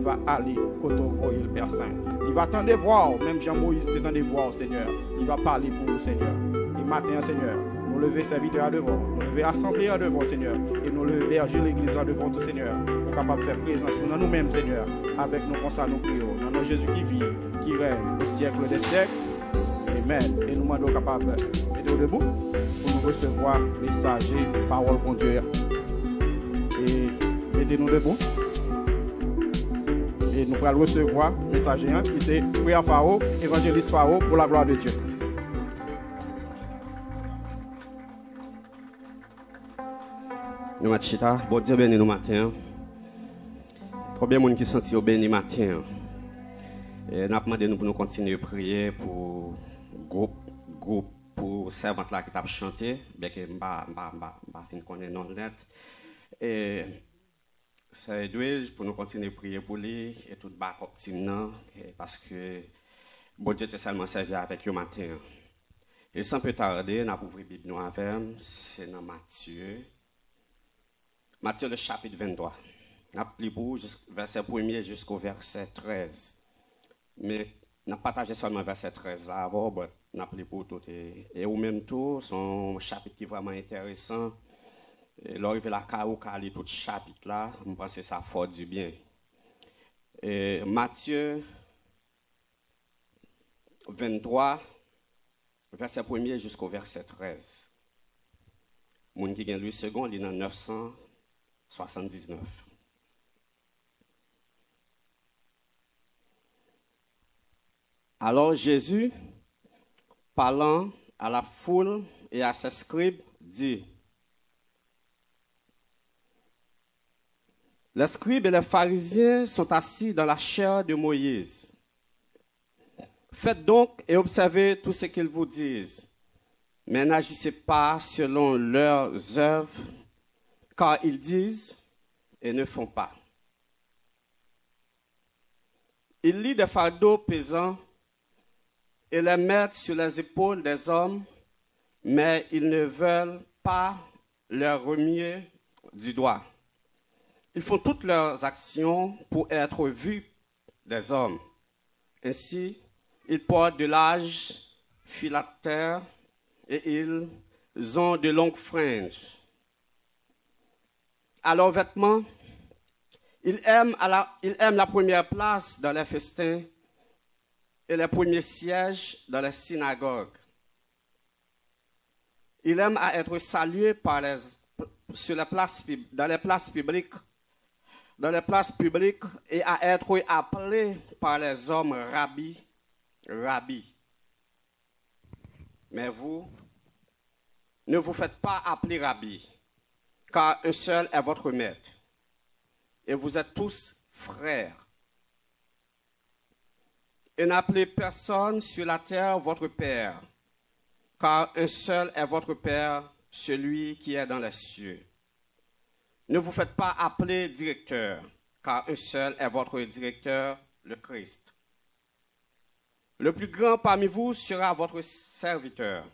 va aller côté voyer le Père Saint. Il va t'en voir, même Jean-Moïse t'en voir, Seigneur. Il va parler pour vous, Seigneur. Et matin, Seigneur, nous lever serviteurs à devant, nous lever assemblée à devant, Seigneur, et nous lever berger l'église à devant, tout Seigneur, pour capable de faire présence dans nous-mêmes, Seigneur, avec nos constats, nos prières, dans nos Jésus qui vit, qui règne au siècle des siècles. Amen. Et nous demandons capable de mettre debout pour nous recevoir messager, parole bon Dieu. Et mettez-nous debout. Et nous allons recevoir messager qui c'est Prière Pharaon, évangéliste Pharaon pour la gloire de Dieu. Nous matchita, bon Dieu béni nous matin. Combien de monde qui senti au béni matin? Et nous demandé nous pour nous continuer à prier pour groupe pour servante là qui t'a chanté, bien que m'a fin connaître non net. Et c'est doué pour nous continuer à prier pour lui et tout bas optimement parce que bon Dieu était seulement servi avec eux matin. Et sans plus tarder, nous avons ouvert la Bible nous avec, c'est dans Matthieu. Matthieu le chapitre 23. Nous avons pris pour verset 1er jusqu'au verset 13. Mais nous avons partagé seulement verset 13 là avant, mais nous avons pris pour tout. Et au même tour, son chapitre qui est vraiment intéressant. Et l'arrivée la Kao Kali, tout chapitre là, je pense que ça fort du bien. Et Matthieu 23, verset 1er jusqu'au verset 13. Moun qui gagne lui second, il est dans 979. Alors Jésus, parlant à la foule et à ses scribes, dit: les scribes et les pharisiens sont assis dans la chaire de Moïse. Faites donc et observez tout ce qu'ils vous disent, mais n'agissez pas selon leurs œuvres, car ils disent et ne font pas. Ils lient des fardeaux pesants et les mettent sur les épaules des hommes, mais ils ne veulent pas leur remuer du doigt. Ils font toutes leurs actions pour être vus des hommes. Ainsi, ils portent de larges phylactères et ils ont de longues fringes. À leurs vêtements, ils aiment la première place dans les festins et les premiers sièges dans les synagogues. Ils aiment à être salués dans les places publiques et à être appelés par les hommes rabbi, rabbi. Mais vous, ne vous faites pas appeler rabbi, car un seul est votre maître, et vous êtes tous frères. Et n'appelez personne sur la terre votre père, car un seul est votre Père, celui qui est dans les cieux. Ne vous faites pas appeler directeur, car un seul est votre directeur, le Christ. Le plus grand parmi vous sera votre serviteur.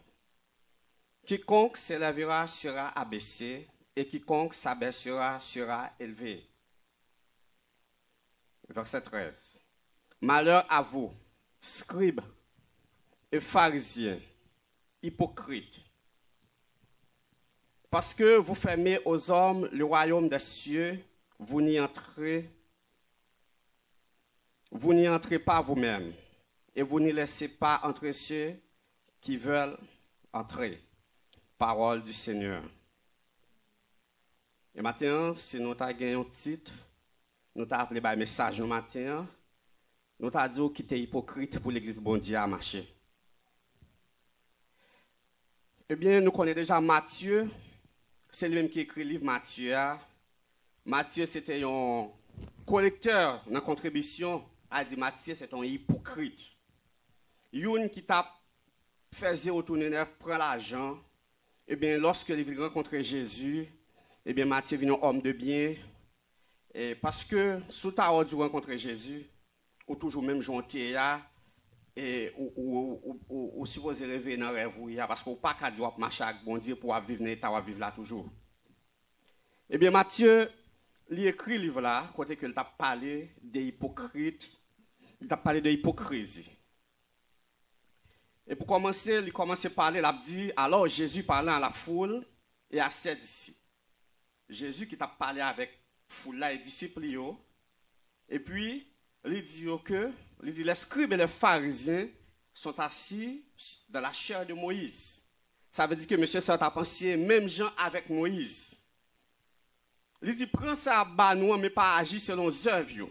Quiconque s'élèvera sera abaissé, et quiconque s'abaissera sera élevé. Verset 13. Malheur à vous, scribes et pharisiens, hypocrites, parce que vous fermez aux hommes le royaume des cieux, vous n'y entrez pas vous-même, et vous n'y laissez pas entrer ceux qui veulent entrer. Parole du Seigneur. Et maintenant, si nous avons gagné un titre, nous avons appelé un message matin, nous avons dit qu'il était hypocrite pour l'église bon Dieu à marcher. Eh bien, nous connaissons déjà Matthieu. C'est lui-même qui écrit le livre Matthieu. Matthieu, c'était un collecteur dans la contribution. A dit Matthieu, c'est un hypocrite. Youn qui t'a fait 0,9 prend l'argent. Eh bien, lorsque il vient rencontrer Jésus, eh bien, Matthieu vient un homme de bien. Et parce que, sous ta dû rencontrer Jésus, ou toujours même gentil, et ou supposé rêver dans le rêve, parce qu'on n'a pas qu'à dire marcher avec bon Dieu pour vivre dans l'état, vivre là toujours. Eh bien, Matthieu il écrit le livre là, côté que il t'a parlé des hypocrites, il t'a parlé de hypocrisie. Et pour commencer, il commence à parler, il a dit, alors Jésus parlant à la foule et à ses disciples. Jésus qui t'a parlé avec foule là et disciples, et puis, il dit que, les scribes et les pharisiens sont assis dans la chair de Moïse. Ça veut dire que monsieur ça a pensé même gens avec Moïse. Il dit, prends ça à bas nous, mais pas agir selon les œuvres.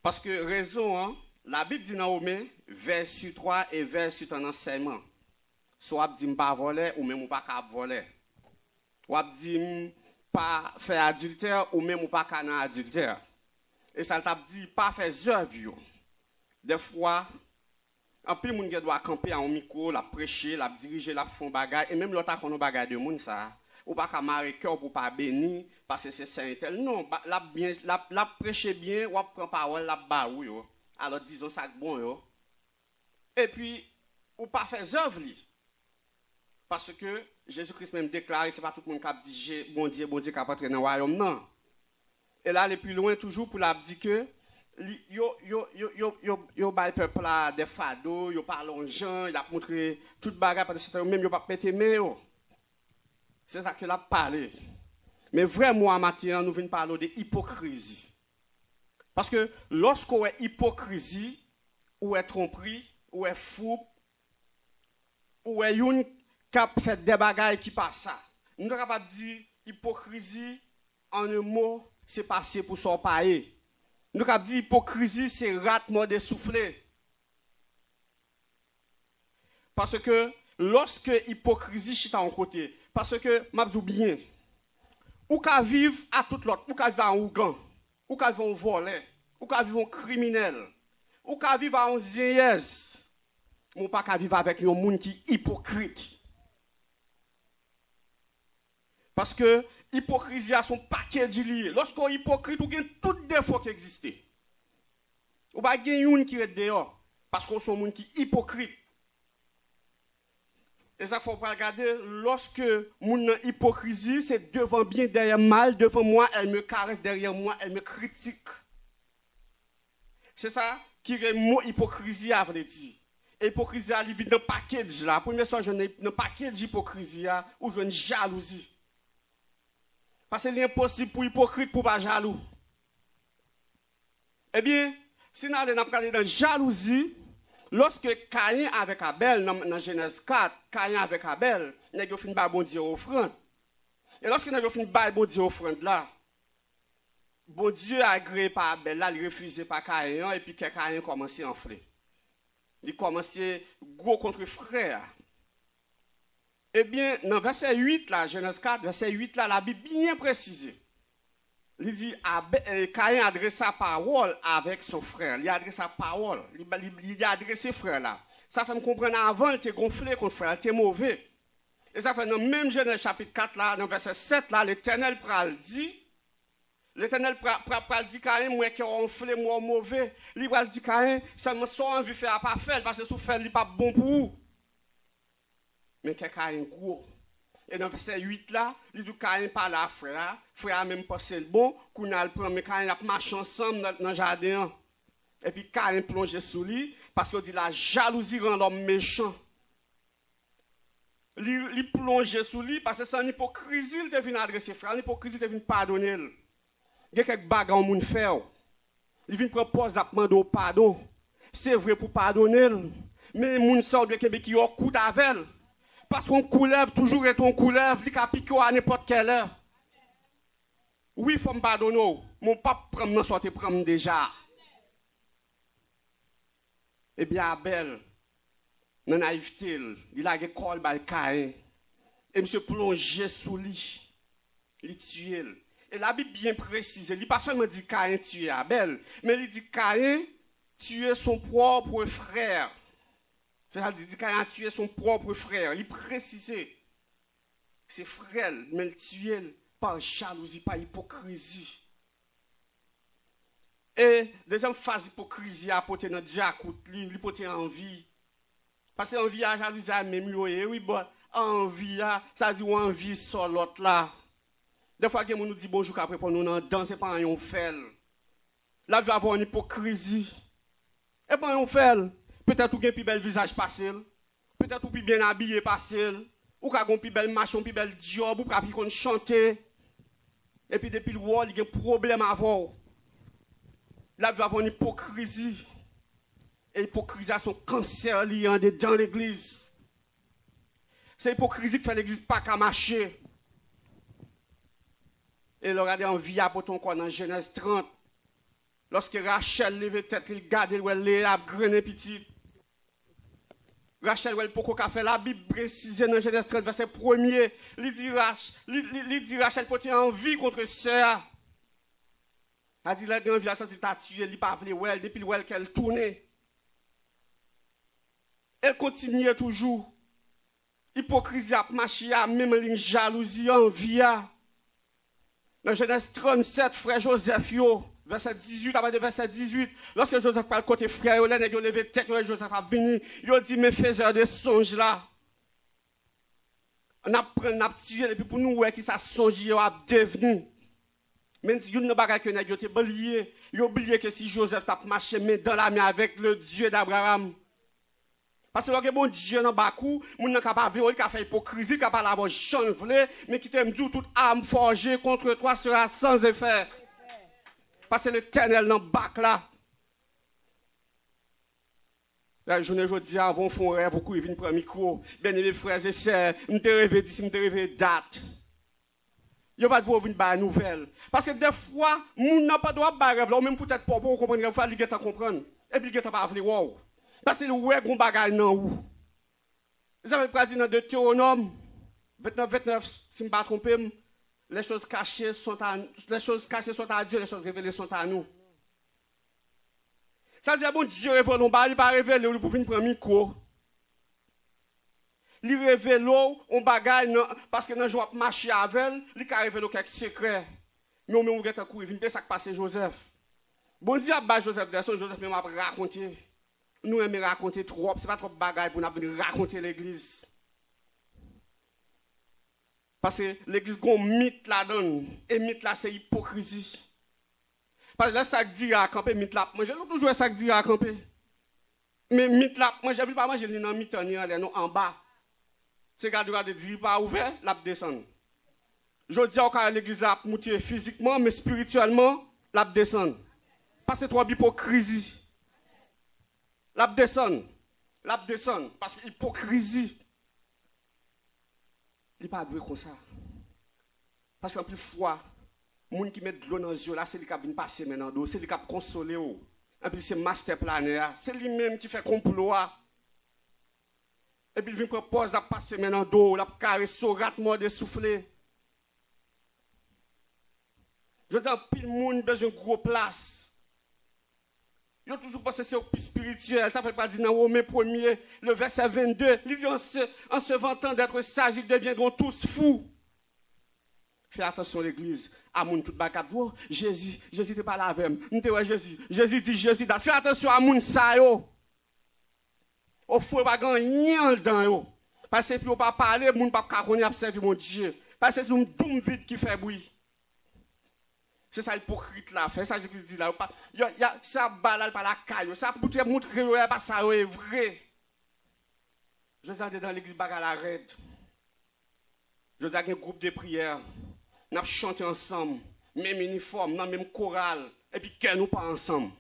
Parce que raison, hein, la Bible dit dans Romains, verset 3 et verset un enseignement. Soit dit pas voler ou même pas voler. Ou dit pas faire adultère ou même pas faire adultère. Et ça t'a dit pas faire œuvres. Des fois, un peu de monde doit camper en micro, la prêcher, la diriger, la font bagage et même l'autre qu'on a bagage de monde ça. Ou pas qu'à marrer cœur pour pas bénir parce que c'est saint tel. Non, la prêcher bien, ou prend parole la ba ou yo. Alors disons ça bon yo. Et puis ou pas faire œuvre li. Parce que Jésus-Christ même déclaré c'est pas tout le monde qui dit bon Dieu qui va entrer dans le royaume non. Et là aller plus loin toujours pour la dire que yo ba peuple là des fados, yo parle aux gens, il a montré toute bagarre parce que même yo pas péter main yo. C'est ça qu'il a parlé. Mais vraiment, matin, nous venons parler de hypocrisie. Parce que lorsqu'on est hypocrisie, ou est tromperie, ou est fou, ou est une qui a fait des bagailles qui passent ça. Nous ne pouvons pas dire hypocrisie, en un mot, c'est passer pour son paye. Nous pouvons dire hypocrisie, c'est ratement de souffler. Parce que lorsque hypocrisie chita en côté, parce que, m'a dit bien, ou qu'à vivre à tout l'autre, ou qu'à vivre en ougan, ou qu'à vivre en volet, ou qu'à vivre en criminel, ou qu'à vivre en zéyez, ou pas qu'à vivre avec un monde qui est hypocrite. Parce que l'hypocrisie a son paquet de liés. Lorsqu'on est hypocrite, on gagne toutes les défauts qui existent. Ou pas gagner une qui est dehors, parce qu'on est un monde qui est hypocrite. Et ça, il faut pas regarder, lorsque mon hypocrisie, c'est devant bien, derrière mal, devant moi, elle me caresse, derrière moi, elle me critique. C'est ça qui est le mot hypocrisie à vrai dire. Hypocrisie, elle vit dans le package là. Première fois, je n'ai un package d'hypocrisie ou je une jalousie. Parce que c'est impossible pour hypocrite pour pas jaloux. Eh bien, si nous allons parler de jalousie, lorsque Caïn avec Abel, dans Genèse 4, Caïn avec Abel, il a fait une bon Dieu offrande. Et lorsque il a fait une bon Dieu offrande là, bon Dieu a agréé par Abel, là, il refusé par Caïn, et puis Caïn a commencé à enfler. Il a commencé gros contre frère. Eh bien, dans verset 8, là, Genèse 4, verset 8, là, la Bible bien précisée. Il dit, Caïn adressa parole avec son frère. Il a adressé sa parole. Il a adressé frère là. Ça fait me comprendre avant, il était gonflé contre frère, il était mauvais. Et ça fait dans le même Genèse chapitre 4 là, dans verset 7 là, l'Éternel pral dit, Caïn, moi qui gonflé, moi mauvais. Il pral dit Caïn, ça me soit envie de faire pas faire, parce que si vous faites, il n'est pas bon pour vous. Mais Caïn gros. Et dans verset 8 là, il dit Caïn parle à frère, frère a même passé le bon, qu'on a le prend, mais Caïn a marché ensemble dans le jardin. Et puis Caïn plonge sous lui, parce qu'il dit la jalousie rend l'homme méchant. Il plonge sous lui, parce que c'est une hypocrisie, il devine adresser frère, une hypocrisie, il devine pardonner. Il y a quelques bagages au monde faire. Il vient proposer à demander pardon. C'est vrai pour pardonner, mais les gens sortent de Québec qui ont coup d'avec. Parce qu'on coulève toujours et on coulève, il a piqué à n'importe quelle heure. Oui, il faut me pardonner. Mon papa prend me sortir prendre déjà. Eh bien, Abel, dans la naïveté, il a école par Caïn. Et monsieur plongé sous lui. Il tue. Et la Bible bien précise. Il pas seulement dit Caïn tuer Abel, mais il dit Caïn tuer son propre frère. C'est-à-dire qu'il a tué son propre frère. Il précisait. C'est frère, mais il tué par jalousie, par hypocrisie. Et deuxième phase d'hypocrisie, apporter notre diacoute, il porte envie. Parce que envie à jalousie, même oui, bon, envie, ça dit envie sur l'autre là. Des fois, quelqu'un nous dit bonjour après pour nous dans danser pas un fait. Là, il va avoir une hypocrisie. Et pas un fait. Peut-être ou un plus bel visage passé. Peut-être ou plus bien habillé passé. Ou qu'un plus bel machin, plus bel job, ou qu'on chanter. Et puis depuis le rôle, il y a un problème à avoir. Là, il va avoir une hypocrisie. Et l'hypocrisie a son cancer lié dans l'église. C'est l'hypocrisie qui fait l'église pas qu'à marcher. Et le regardez en vie à ton quoi dans Genèse 30. Lorsque Rachel levait tête, il regardait où elle est, graine petite. Rachel, elle pourquoi fait la Bible précisée dans Genèse 30, verset 1er. Il dit Rachel pour en vie contre sœur. Elle dit la grande vie, ça c'est t'a tué, il pas voulu elle depuis elle qu'elle tournait. Elle continuait toujours. Hypocrisie à marcher, même une jalousie, envie. Dans Genèse 37, frère Joseph, verset 18, à partir de verset 18, lorsque Joseph parle côté frère, il a levé tête, Joseph a venu, il a dit, mes faiseurs de songes là. On a tué, et puis pour nous, ouais, qui ça songe, il a devenu. Mais il y a une bagaille que nous avons oublié. Il a oublié que si Joseph a marché dans la main avec le Dieu d'Abraham. Parce que le bon Dieu dans Bakou, mon n'a capable de faire fait hypocrisie, capable d'avoir chanvelé, mais qui t'aime dit toute arme forgée contre toi sera sans effet. Parce que l'Éternel dans bac là. La journée aujourd'hui avant font rêve beaucoup ils viennent prendre micro. Bien aimés frères et sœurs, me te rêver d'ici, me te rêver date. Yo pas de vous venir ba nouvelle parce que des fois, moun n'a pas droit ba rêve là, ou même peut-être pas pour comprendre, il faut li geta comprendre. Et puis geta pas vle wow. Parce que le ouais gon bagay nan ou. Vous avez pas dit dans Deutéronome 29 si me pas tromper, les choses cachées sont à Dieu, les choses révélées sont à nous. Ça veut dire bon Dieu révèle on pas révéler ou pour venir prendre micro. Il révèle on bagay parce que dans joie marcher avec, il ka révéler quelques secrets. Mais on même geta courir, vinn ça qui passe Joseph. Bon Dieu a ba Joseph de son Joseph même a raconter. Nous aimons raconter trop, c'est pas trop bagaille pour nous raconter l'église. Parce que l'église a un mythe là-dedans. Et mythe là, c'est hypocrisie. Parce que là, ça dit à camper, mythe là. Moi, j'ai toujours ça dit à camper. Mais mythe là, moi, j'ai pas manger dans mythe en bas. C'est garder de dire pas ouvert, là, descendre. Je dis à l'église là, monter physiquement, mais spirituellement, là, descendre. Parce que c'est trop hypocrisie. Là, descendre. Parce que l'hypocrisie. Il n'est pas doué comme ça. Parce qu'en plus fois, les gens qui mettent de l'eau dans les yeux, là, c'est lui qui vient passer maintenant, c'est lui qui a consolé. Et puis c'est master planner, c'est lui-même qui fait complot. Et puis il vient proposer de passer maintenant d'eau, la caresser sur ratement de souffler. Je dis, pile le monde a besoin de gros place. Ils ont toujours pensé que c'est au plus spirituel. Ça fait pas dire dans Romains 1er, le verset 22. Il dit en se vantant d'être sage, ils deviendront tous fous. Fais attention à l'église. À moun tout bagat. Jésus te parle avec moi. Jésus dit, fais attention à moun sa yo. Au fou pas rien dedans yo. Parce que puis on pas parler, moun pas connaître observer mon Dieu. Parce que c'est un doum vide qui fait bruit. C'est ça l'hypocrite là, c'est ça que je dis là. Ça balade par la caille, ça pour te montrer que ça est vrai. Je suis dans l'église Bagala Red. Je suis dans un groupe de prière. Nous avons chanté ensemble, même uniforme, dans même chorale, et puis que nous pas ensemble.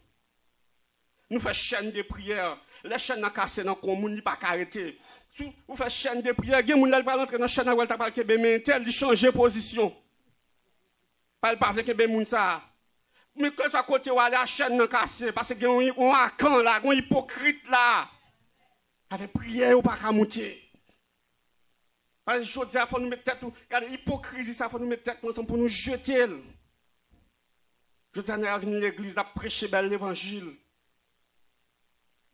Nous faisons chaîne de prière. Les chaînes sont cassées dans le commun, ils pas arrêter. Vous faites chaîne de prière, il y a des gens qui rentrer dans la chaîne où ils tel de changer position. Pas le que ben moun ça. Mais que ça côté ou aller à chaîne nan cassé parce que on a quand là, on hypocrite là. Avec prière ou pas ka monter. Parce que je dis faut nous mettre tête nous, regardez hypocrisie ça faut nous mettre tête ensemble pour nous jeter. Je dis on est venu l'église à prêcher bel l'évangile.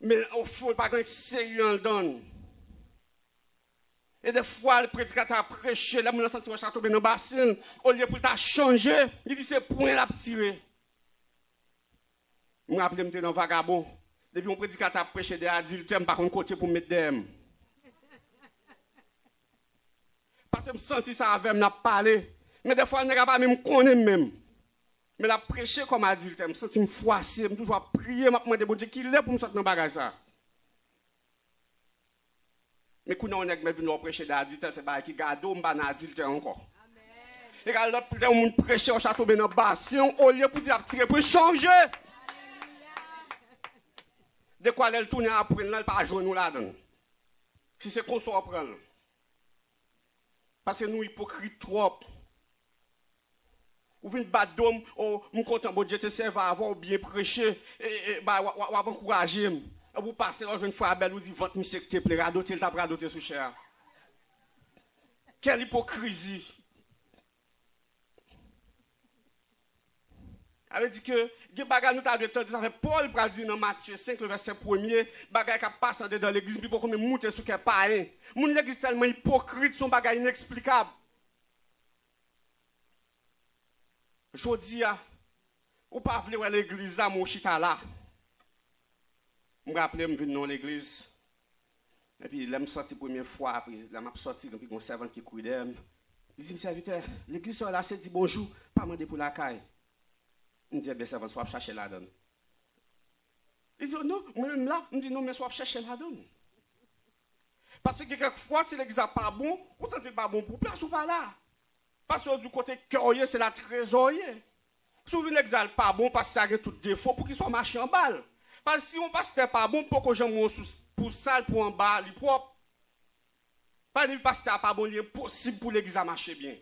Mais au fond pas grand sérieux dedans. Et des fois, le prédicateur a prêché, là, mon senti va tomber dans le bassin, au lieu pour t'a changer, il dit c'est point la tirer. Je me rappelle, j'étais dans vagabond. Depuis mon prédicateur a prêché des adultes, je par contre côté pour mettre des. Parce que je me senti ça avec, je me parlé. Mais des fois, je ne sais pas même connaître même. Mais la prêcher comme adulte, je me sens froissé, je me toujours prier, je me demande bon Dieu qui est pour me sortir dans le bagage ça. Mais quand on est venu prêcher d'adulte, c'est pas qui garde on pas d'adulte encore. Et quand l'autre on prêcher au château ben en bassin, au lieu pour dire tirer pour changer. De quoi elle tourne après là, pas jouer nous là-dedans. Si c'est qu'on s'en prend. Parce que nous hypocrites trop. Ou vient battre d'homme, ou nous content bon Dieu te serve à avoir bien prêché et bah ou encourager. Vous passez là une fois belle ou dit votre monsieur te plaît radoter il t'a radoter sous cher. Quelle hypocrisie. Elle dit que les bagages nous t'a dit ça fait Paul pral dire dans Matthieu 5 le verset 1er bagages qui passe dans l'église puis pour qu'on monter sur quel pas hein. Moun l'église tellement hypocrite son bagage inexplicable. Jodi a ou pas vle voir l'église là mon chita là. Me rappelle me venir dans l'église. Et puis là me sorti première fois après là m'a sorti puis mon servant qui couille d'elle. Il dit serviteur, l'église là c'est dit bonjour, pas demander pour la caille. Il dit bien servant soit chercher la donne. Il dit non, moi-même là, il dit non mais soit chercher la donne. Parce que quelquefois si l'église pas bon, vous sentez pas bon pour place ou pas là. Parce que du côté curieux, c'est la trésorerie. Souvent, l'exal pas bon parce que ça a tout défaut pour qu'il soit marché en balle. Parce que si on passe pas bon, pour que j'aime pour ça, pour en bas, il propre. Pas de pasteur pas bon, il est impossible pour l'église à marcher bien.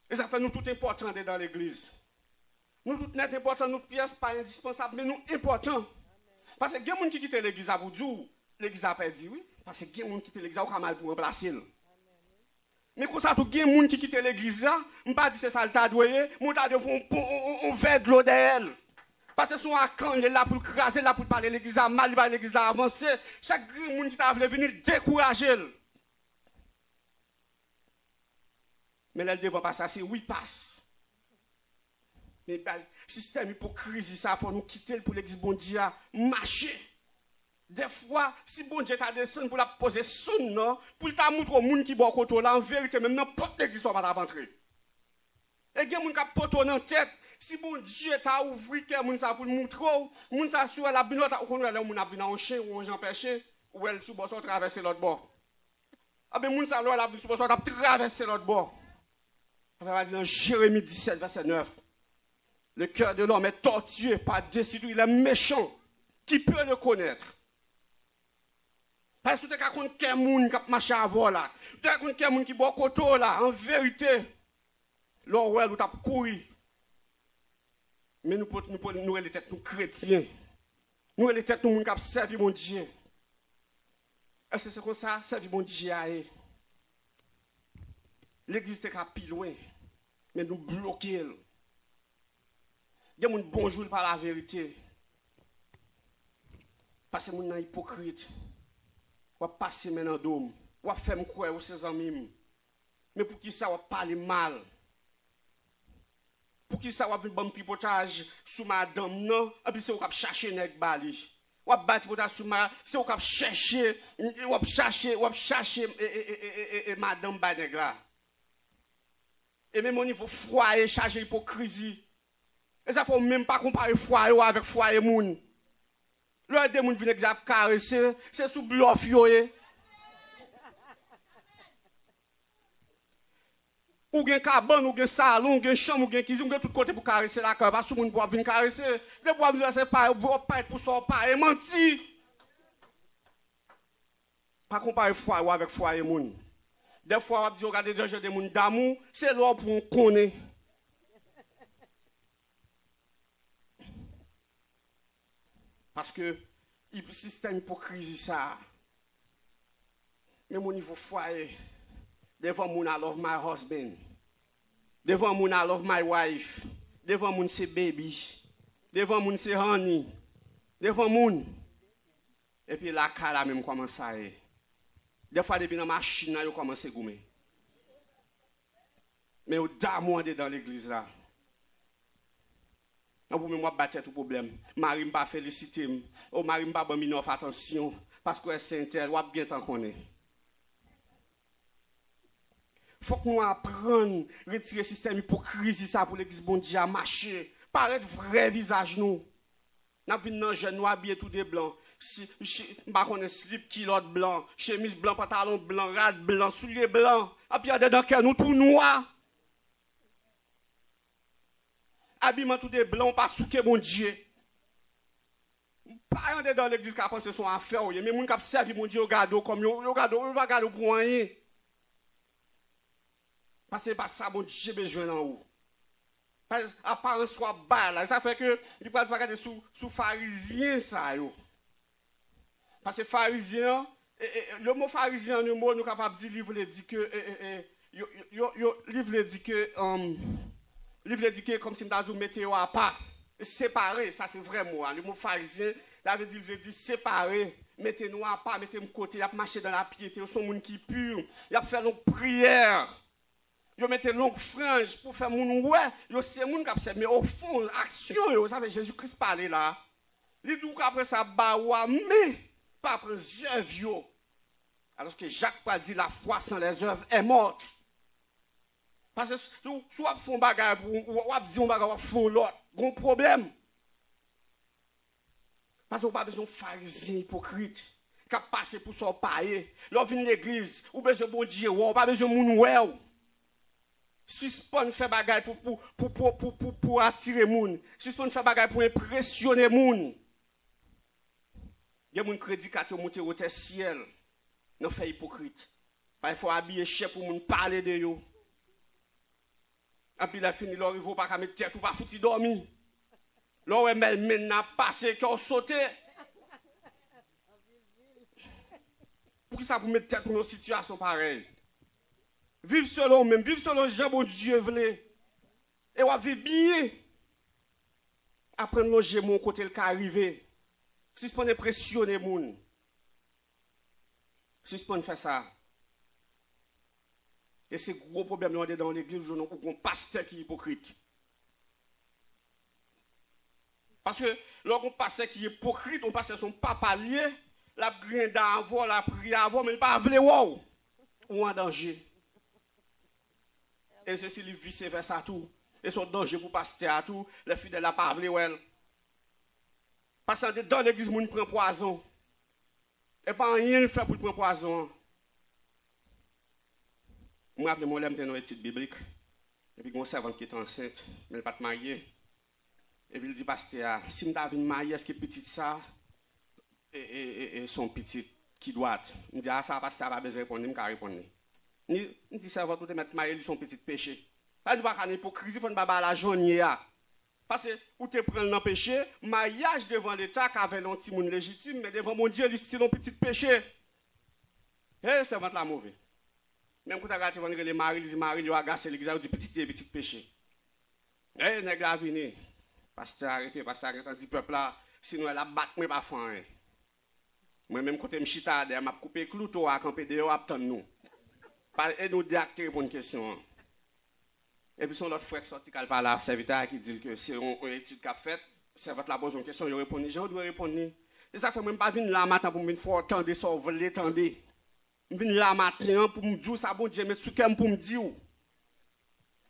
Et ça fait nous tout important dans l'église. Nous tout net important, nous pièces pas indispensables, mais nous important. Parce que il y a des gens qui quittent l'église à Boudou, l'église a perdu, oui. Parce que il y a des gens qui quittent l'église à mal pour remplacer. Mais quand ça tout gen moun qui quitte l'église là, on pas dire c'est ça le t'a doyer, mon t'a de on verre de l'eau d'elle. Parce que son accent il est là pour craser là pour parler l'église là mal, il l'église là avancer, chaque moun qui t'a voulu venir décourager. Mais là devant passer c'est oui passe. Mais système hypocrisie ça faut nous quitter pour l'église bon Dieu marcher. Des fois, si bon Dieu t'a descendu pour la poser son nom, pour t'a montrer au monde qui boit côté là, en vérité, même n'importe l'église soit pas rentrer. Et il y a des gens qui ont poté dans la tête, si bon Dieu t'a ouvert, que moun ça pour montrer, moun ça sur la binote, ou qu'on là moun a vu un chien ou un Jean pêché, ou elle sous bord traverser l'autre bord. Ah ben moun ça là la sous bord traverser l'autre bord. On va dire dans Jérémie 17 verset 9. Le cœur de l'homme est tortueux, pas décidé, il est méchant. Qui peut le connaître? Parce que tu as quelqu'un qui marche avant là. Tu as quelqu'un qui boit côté là. En vérité, l'orwell nous tape courir. Mais nous les têtes nous chrétiens. Nous les têtes nous qui servi mon Dieu. Est-ce que c'est comme ça, servi mon Dieu? L'église est plus loin. Mais nous bloquons. Il y a des gens bonjour par la vérité. Parce que nous sommes hypocrites. On va passer maintenant d'homme. On va faire quoi aux ses amis. Mais pour qui ça va parler mal? Pour qui ça va venir bon tripotage sous madame non? Et puis c'est au cap chercher nèg bali. On va battre tripotage sous ma, c'est au cap chercher, on va chercher madame banèg là. Et même au niveau foyer chargé hypocrisie. Et ça faut même pas comparer foyer avec foyer moun. Le des moun vinn exact caresser, c'est sous bluff yoé. Ou gen cabane, ou gen salon, ou gen chambre, ou gen cuisine, ou gen tout côté pour caresser la cœur, parce que moun pour venir caresser. Les pour venir c'est pas pour ça pas et menti. Pas comparer foyer avec foyer moun. Des fois on dit regarder des gens des moun d'amour, c'est là pour on connaît. Parce que le système hypocrisie ça. Même au niveau foyer, devant mon I love my husband, devant mon I love my wife, devant mon c'est baby, devant mon c'est honey, devant mon. Et puis la cara même commence à aller. Des fois depuis dans la machine, il commence à gommer. Mais au d'amour dans l'église là. Vous me battez tout problème. Marie m'a félicité. Oh Marie m'a bon mineur attention parce que c'est tel ou bien tant qu'on est. Il faut que nous apprenions à retirer le système hypocrisie ça pour l'église bon Dieu à marcher. Paraître vrai visage nous. Nous venons jeunes, nous habillés tous des blancs. Bah on est slip kilote blanc, chemise blanc, pantalon blanc, rad blanc, souliers blancs. Et puis dans cœur nous tout noir. Habillement tout des blancs, pas souké mon Dieu. Pas en dans l'église qui a pensé son affaire, mais les gens qui ont servi mon Dieu au gado comme yo gado, on va gado pour rien. Parce que c'est pas ça mon Dieu besoin en haut. Apparence soit bas là, ça fait que il peut regarder sous pharisien ça yo. Parce que pharisien, le mot pharisien, le mot nous capable de dire livre dit que livre dit que comme si nous mettez à part, séparé, ça c'est vrai mot. Le mot pharisien, là veut dire séparé, mettez-nous à part, mettez-nous côté, il a marché dans la piété, ils sont monde qui pur, il a fait longue prière. Yo mettez longue frange pour faire mon ouais, yo c'est moun qui observe mais au fond action yo, ça fait Jésus-Christ parler là. Il dit qu'après ça ba wa mais pas après œuvres yo. Alors que Jacques a dit la foi sans les œuvres est morte. Parce que soit font bagarre pour ou dit on bagarre font l'autre, bon problème. Parce qu'on pas besoin de pharisien hypocrite qui a passé pour son payer. L'on vient l'église, ou besoin de bon Dieu, ou pas besoin de moun ouais. Suspend faire bagaille pour attirer moun. Suspend faire bagaille pour impressionner moun. Il y a moun prédicateur monter au ciel. Non fait hypocrite. Il faut habiller cher pour moun parler de yo. Et puis la fini leur il pas mettre tête ou pas fouti dormir. Leur men n'a passé qu'on sauté. Pour qui ça pour mettre tête pour une situation pareille? Vive selon même, vive selon Jean bon Dieu voulait. Et on va vivre bien. Après loger mon côté le cas arrivé. Si on impressionner moun. Si on fait ça. Et c'est gros problème dans l'église où on a un pasteur qui est hypocrite. Parce que lorsqu'on pasteur qui est hypocrite, on passe son papa lié, la grinde avant, la prière avant, mais il pas vle wow ou en danger. Et ceci lui vice versa tout. Et son danger pour pasteur à tout, les fidèles la pas vle well. Parce que dans l'église moun prend poison. Et pas rien fait pour prendre poison. Moi après mon lème dans une étude biblique. Et puis mon servante qui est enceinte, mais elle pas mariée. Et puis il dit pasteur, si m'ta vinn marier, est-ce que petit ça et son petit qui doit. Il dit ah ça pasteur pas besoin répondre, m'ka répondre. Il dit servante ou te mettre marier son petit péché. Pas pas une hypocrisie, faut pas la journée. Parce que ou te prendre dans péché, mariage devant l'état qu'avait un petit monde légitime, mais devant mon Dieu, il c'est un petit péché. Eh servante la mauvais. Même quand tu as regardé les maris, les maris, ils ont agacé l'église, ils ont dit petit péché. Eh, nèg la vini. Pasteur arrêtez, dit peuple là, sinon elle a battu moi pas fan. Moi même côté m'chita, m'a coupé clouto à camper dehors attend nous. Pas et nous d'acteur pour une question. Et puis son autre frère sorti qui parle à serviteur qui dit que c'est une étude qu'a faite, servante la pose une question, il répond, j'en dois répondre. Et ça fait même pas venir là matin pour me faire attendre ça, vous l'attendre. Je viens là matin pour me dire ça, bon Dieu, mais pour me dire.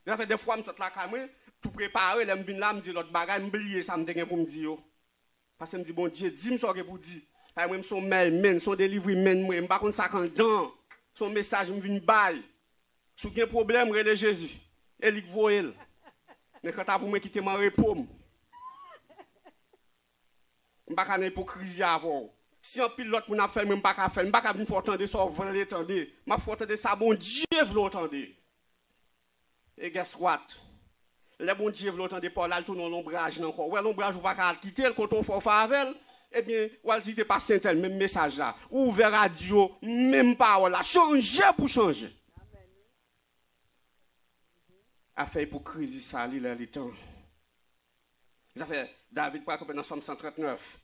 Ça fait des fois, je suis là, tout préparé, je viens là, je me dis l'autre bagage, je me ça me dégaine pour me dire. Parce que je me dis, bon Dieu, dis-moi ce que pour dire. Moi, je suis mail, son délivre, je ne sais pas ça quand dedans. Son message, je viens bail. Si vous avez un problème, relève Jésus. Et il voit. Mais quand tu as pour me quitter, je réponds. Je ne suis pas hypocrisie avant. Si un pilote n'a fait, je ne peux pas faire. Je ne peux pas venir entendre ça, vous l'entendre. Je vais entendre ça, bon Dieu, vous l'entendre. Et guess what? Le bon Dieu, vous l'entendre, Paul, là, tout dans l'ombrage encore. Ouais, l'ombrage, vous ne pouvez pas quitter, le coton fort avec. Eh bien, ou si vous pas saint même message là. Ouvert radio, même parole là. Changer pour changer. Affaire hypocrisie, ça, il a le temps. Ça fait David, pour dans Somme 139.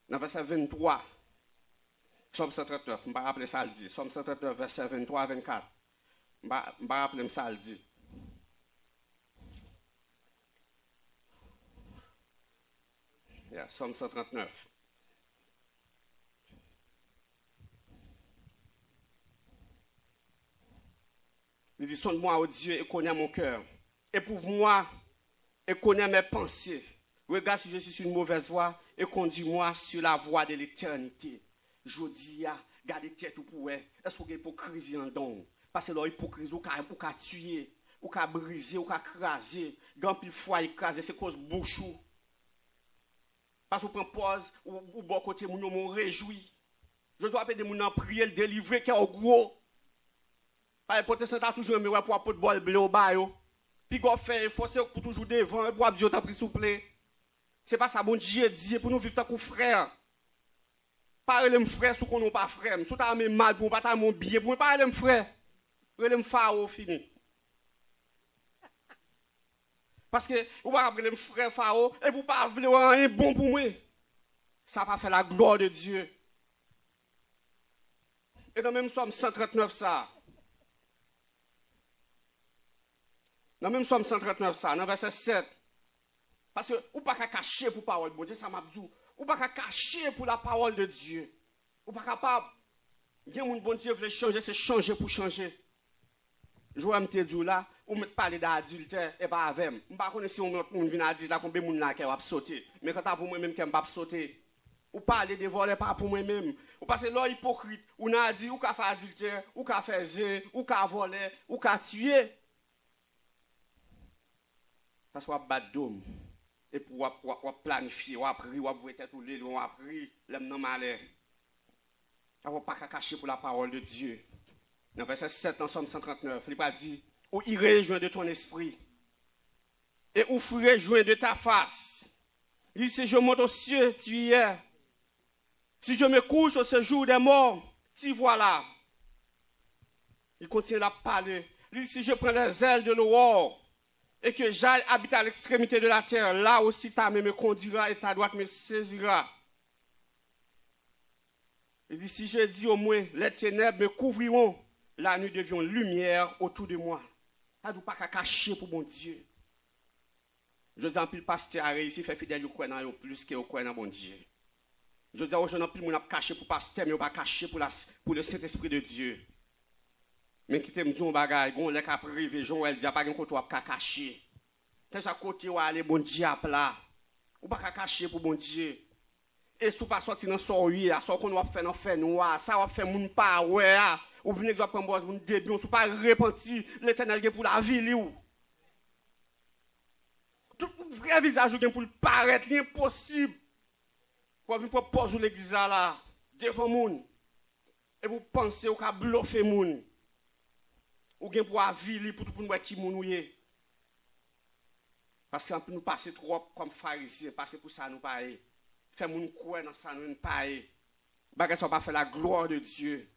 Dans verset 23, Somme 139, je ne vais pas rappeler ça le dit. Somme 139, verset 23 à 24. Je ne vais pas rappeler ça le dit. Yeah, Somme 139. Il dit, sonde-moi, ô Dieu, et connais mon cœur. Éprouve-moi et connais mes pensées. Regarde si je suis sur une mauvaise voie et conduis-moi sur la voie de l'éternité. Je dis, gardez tête pour elle. Est-ce que vous avez hypocrisie en don? Parce que l'hypocrisie, ou qu'a tuer, ou qu'a briser, ou qu'a craser. Grand pile fois écraser, c'est cause bouchou. Parce que vous prenez pause, ou bon côté, vous réjouit. Je dois appeler des gens prier, le délivrer, qui est au gros. Parce que le protestant a toujours aimé pour apporter bol bleu au bail. Puis qu'on fait, forcer pour toujours devant, pour Dieu t'a pris souple. C'est pas ça, bon Dieu dit, pour nous vivre tant que frère. Parlez-moi frère, sous qu'on n'a pas frère. Si tu as même mal, pour pas t'as mon billet, pour parler frère. Parlez-moi Pharaon, fini. Parce que vous ne pouvez pas appeler frère Pharaon, et vous ne pouvez pas avoir un bon pour moi. Ça va faire la gloire de Dieu. Et dans même Somme 139, ça. Dans même Somme 139, ça, dans verset 7. Parce que vous ne pouvez pas cacher pour la parole de Dieu, ça m'a dit. Vous ne pouvez pas cacher pour la parole de Dieu. Vous ne pouvez pas capable. Bien, mon bon Dieu veut changer, c'est changer pour changer. Je vais me dire là, ou me parler d'adultère et pas avec. Je ne sais pas si on vient à dire là, combien de gens qui ont sauté. Mais quand pour moi-même qui ne pas sauter. Ou parler de voler pas pour moi-même. Ou parce que là, hypocrite, ou n'a dit, ou qu'a fait adultère, ou qu'a fait zé, ou qu'a volé, ou qu'a tué. Parce qu'on va battre d'homme. Et pour planifier, on prier, on va être tout le on va prier, l'homme non malheur. On ne va pas cacher pour la parole de Dieu. Dans verset 7, dans Somme 139, il va dire, ou irai joint de ton esprit, et ou fuirai joint de ta face. Il dit, si je monte aux cieux, tu y es. Si je me couche au séjour des morts, tu voilà. Il continue à parler. Il dit, si je prends les ailes de l'aurore, et que j'aille habiter à l'extrémité de la terre, là aussi ta main me conduira et ta droite me saisira. Il dit, si je dis au moins, les ténèbres me couvriront, la nuit devient lumière autour de moi. Ça ne doit pas cacher pour mon Dieu. Je dis, en plus, le pasteur a réussi à faire fidèle au coin plus qu'au coin dans mon Dieu. Je dis, aujourd'hui, en plus, on a caché pour le pasteur, mais on va cacher pour le Saint-Esprit de Dieu. Mais qui te me dit un bagage, on l'a qu'à privé, Joël dit, pas de côté, on va cacher. Qu'est-ce que côté, on va aller, bon Dieu, là. On va cacher pour bon Dieu. Et si on pas sortir dans soirée, ça qu'on va faire dans fait noir, ça va faire mon pas ouais, ou venez que prendre mon début, on ne pas repentir l'Éternel pour la vie ou. Tout vrai visage pour le paraître impossible. Pour venir proposer l'église là devant moun. Et vous pensez au ka bluffer moun. Ou bien pour la vie pour tout pour nous qui moun est. Parce qu'on peut nous passer trop comme pharisiens, passer pour ça nous paye. Faire moun croire dans ça nous paye. Bagay ça pas faire la gloire de Dieu.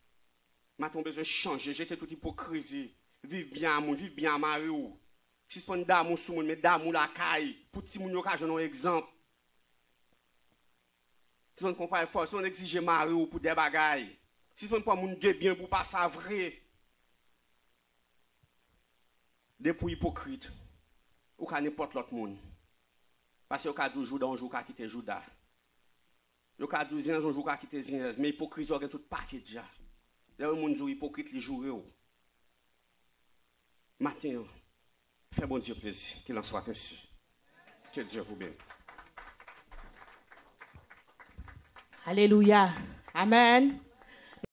Maintenant besoin de changer, jeter toute hypocrisie, vivre bien à moun, vivre bien à mari ou. Si c'est pas d'amour sous moun, mais d'amour la caille pour ti moun yo ka joindre un exemple. Si on compare fort, si on exige mari ou pour des bagailles. Si on pas moun de bien pour pas ça vrai. Depuis hypocrite ou qu'à n'importe l'autre monde. Parce que au cas du jour dans un jour qu'a quitté Judas. Au cas du zin un jour qu'a quitté Zinez, mais hypocrisie a tout paquet déjà. Là le monde dit hypocrite les jours. Matin, fais bon Dieu plaisir qu'il en soit ainsi. Que Dieu vous bénisse. Alléluia. Amen.